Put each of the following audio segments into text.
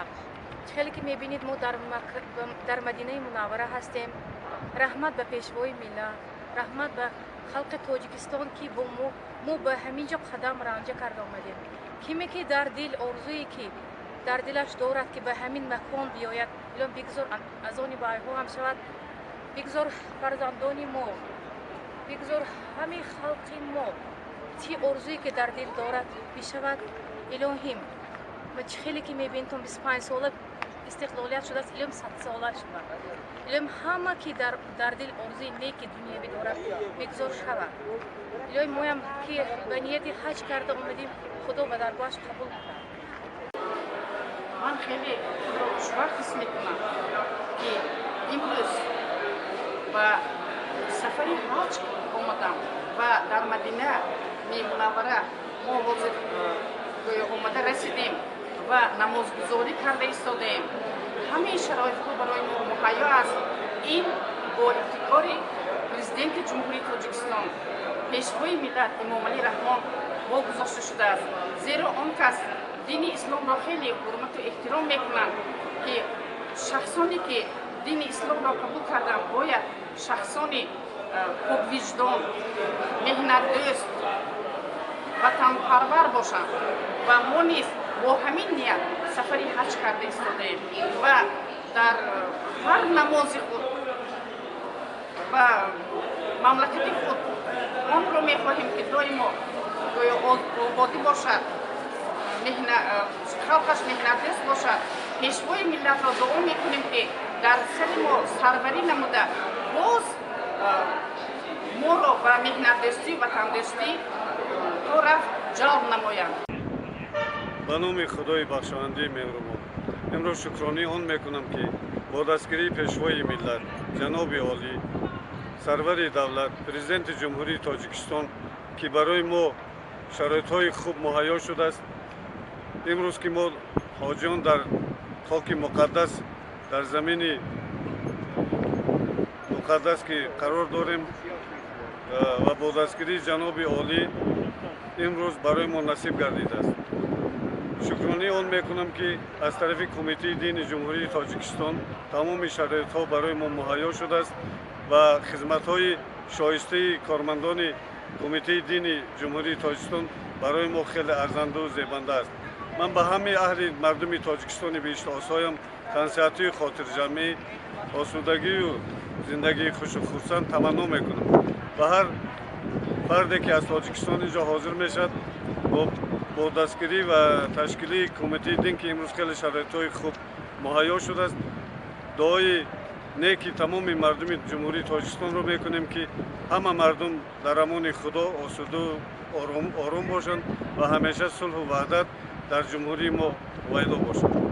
باشد. خیلی که میبینید ما در مدینه منوره هستیم. رحمت به پیشوای ملت، رحمت به خلق تاجیکستان که با ما به همینجا قدم رنجه کرده آمدیم. کمی که در دل آرزویی که در دلش دارد که به همین مکان بیاید، الان بگذار از آن بایها هم شود، بگذار فرزندان ما، بگذار همه خلق ما تی آرزویی که در دل دارد بشود. الهیم و خیلی که میبینید 25 ساله استقلالیت شده است، الان 100 ساله شده. الان همه که در دل آرزوی نیک دنیوی دارد بگذار شود. الان ما هم که به نیت حج کرده اومدیم، خدا به درگاهش قبول کنه. من خیلی خوشبخت حس میکنم که امروز و سفری حج اومدم و در مدینه منوره ما حاضر اومده رسیدیم و نمازگزاری کرده ایستادیم. همه شرایط برای ما مهیا است. این با ابتکار پرزیدنت جمهوری تاجیکستان پیشوای ملت امام علی رحمان با گذاشته شده است. زیرا آن کس دین اسلام را خیلی حرمت و احترام میکنند که شخصانی که دین اسلام را قبول کردند باید شخصانی خوب وجدان، مهنت دوست، وطن پرور باشند و ما نیز با همین نیت سفری حج کرده ایستادیم و در هر نماز خود و مملکت خود آن را میخواهیم که دائما آبادی باشد، خلقش مهنت‌دوست باشد. پیشوای ملت را دعا میکنیم که در سر ما سروری نموده باز ما را به مهنت‌دوستی و وطن‌دوستی طرف جلب نمایند. به نام خدای بخشاینده مهربان، امروز شکرانی آن میکنم که با دستگیری پیشوای ملت جناب عالی سرور دولت پرزیدنت جمهوری تاجیکستان که برای ما شرایط‌های خوب مهیا شده است. امروز که ما حاجیان در خاک مقدس در زمین مقدس که قرار داریم و با دستگیری جناب عالی امروز برای ما نصیب گردیده است. شکرانی آن میکنم که از طرف کمیته دین جمهوری تاجیکستان تمام شرایط‌ها برای ما مهیا شده است و خدمت‌های شایسته کارمندان کمیته دین جمهوری تاجیکستان برای ما خیلی ارزنده و زیبنده است. من به همه اهل مردم تاجیکستان بیشتر آسایم تنصیحاتی خاطر جمعی، آسودگی و زندگی خوش و خرسند تمنا میکنم و هر فردی که از تاجیکستان اینجا حاضر میشد با دستگیری و تشکیلی کمیته دین که امروز خیلی شرایط‌های خوب مهیا شده است، دعای نیکی تمام مردم جمهوری تاجیکستان رو میکنیم که همه مردم در امان خدا آسوده و آرام باشند و همیشه صلح و وحدت در جمهوری ما ویدا باشد.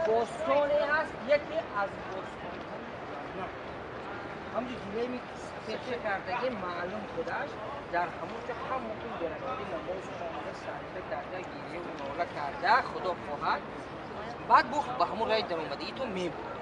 بوستانی هست یکی از بوستان همونجور جوری می فکر کردگی معلوم خودش در همونجا هم ممکن درکتی نماز خانده سرفه کرده گیریه و ناله کرده خدا خواهد بعد به همون رای در اومده ای تو می بود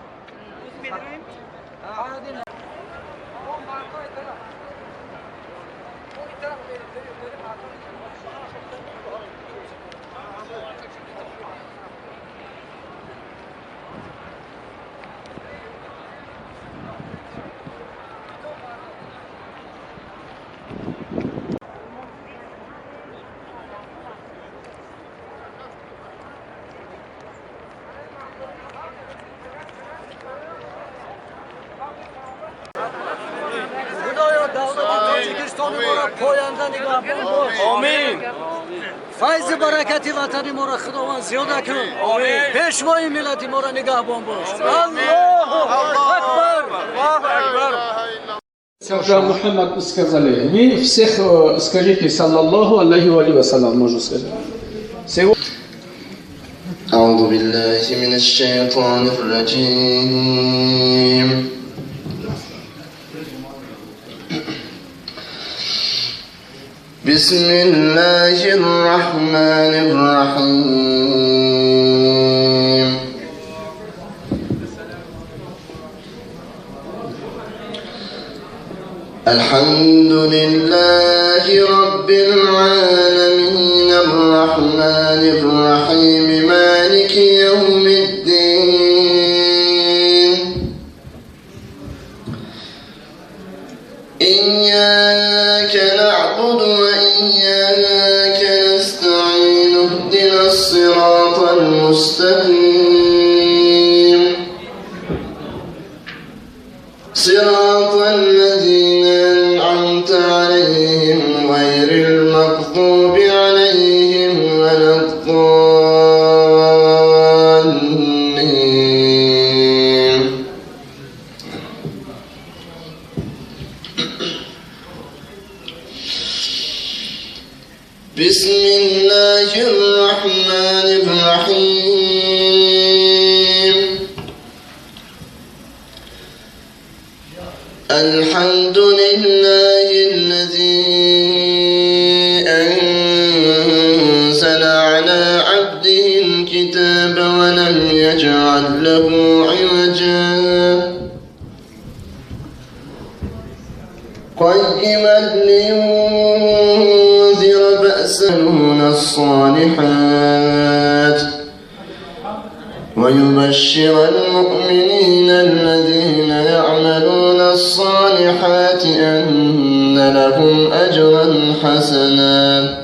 آمین. فیض برکتی وطن ما را خداوند زیاده کن. آمین. پیشوای ملت ما را نگهبان باش. الله اکبر. Когда Мухаммад сказали, вы всех скажите, саллаллаху алейхи ва салям, можно сказать. أعوذ بالله من الشيطان الرجيم. بسم الله الرحمن الرحيم. الحمد لله رب العالمين الرحمن الرحيم مالك يوم الدين. إياك نعبد وإياك نستعين اهدنا الصراط المستقيم صراط الذين أنعمت عليهم غير المغضوب عليهم ولا الضالين. بسم الله الرحمن الرحيم. الحمد لله الذي أنزل على عبده الكتاب ولم يجعل له عوجا قيما لينذر بأسا الصالحات ويبشر المؤمنين الذين يعملون الصالحات أن لهم أجرا حسنا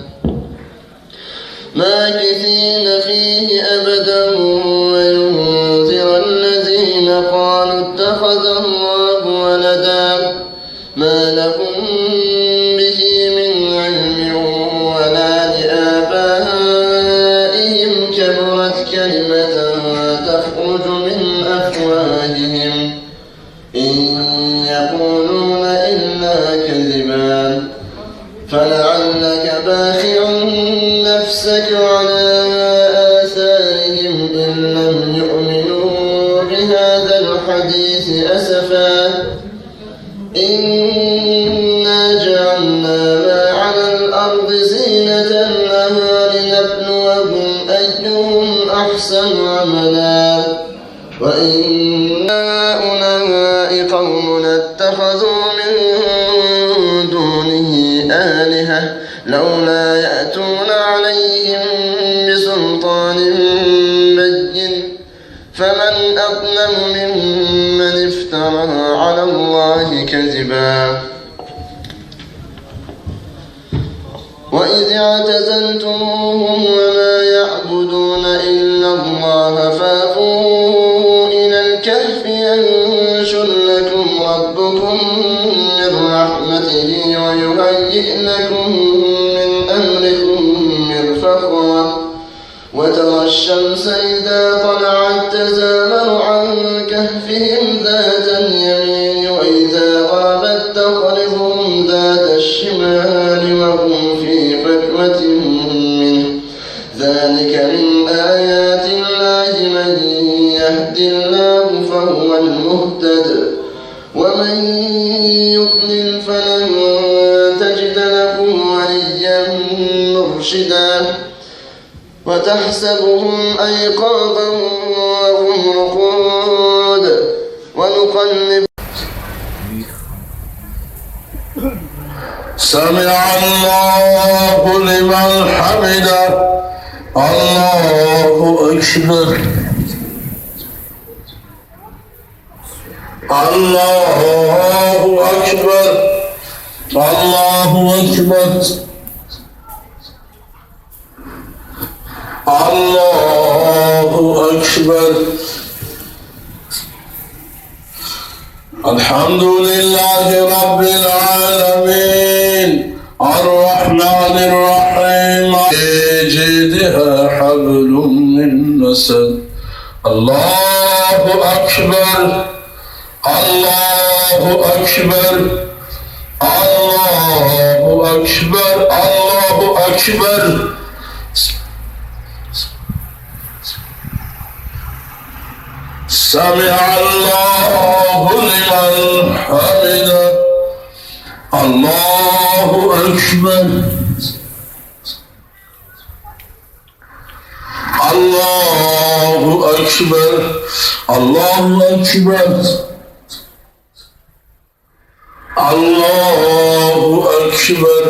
ماكثين فيه أبدا وينذر الذين قالوا اتخذ الله ولدا ما لهم به من علم ولا لآبائهم كبرت كلمة تخرج من أفواههم إن يقولون إلا كذبا فلعلك باخع نفسك على آثارهم إن لم يؤمنوا بهذا الحديث أسفا إنا جعلنا ما على الأرض زينة لها لنبلوهم أيهم أحسن عملا وإنا أولئك قوم اتخذوا من دونه آلهة لولا يأتون عليهم بسلطان بين فمن أظلم ممن افترى على الله كذبا. وإذ اعتزلتموهم وما يعبدون إلا الله فأووا إلى الكهف ينشر لكم ربكم من رحمته ويهيئ لكم من أمركم مرفقا. وترى الشمس إذا طلعت تزاور عن كهفهم ذات اليمين وإذا غابت تقرضهم ذات الشمال وهم في فجوة منه ذلك من آيات الله من يهد الله فهو المهتد ومن يضلل فلن تجد له وليا مرشدا. وتحسبهم أيقاظا وهم رقود ونقلب سمع الله لمن حمده الله أكبر الله أكبر الله أكبر الله أكبر. الحمد لله رب العالمين الرحمن الرحيم جيدها حبل من مسد. الله أكبر الله أكبر الله أكبر الله أكبر. سمع الله لمن حمده الله أكبر الله أكبر الله أكبر الله أكبر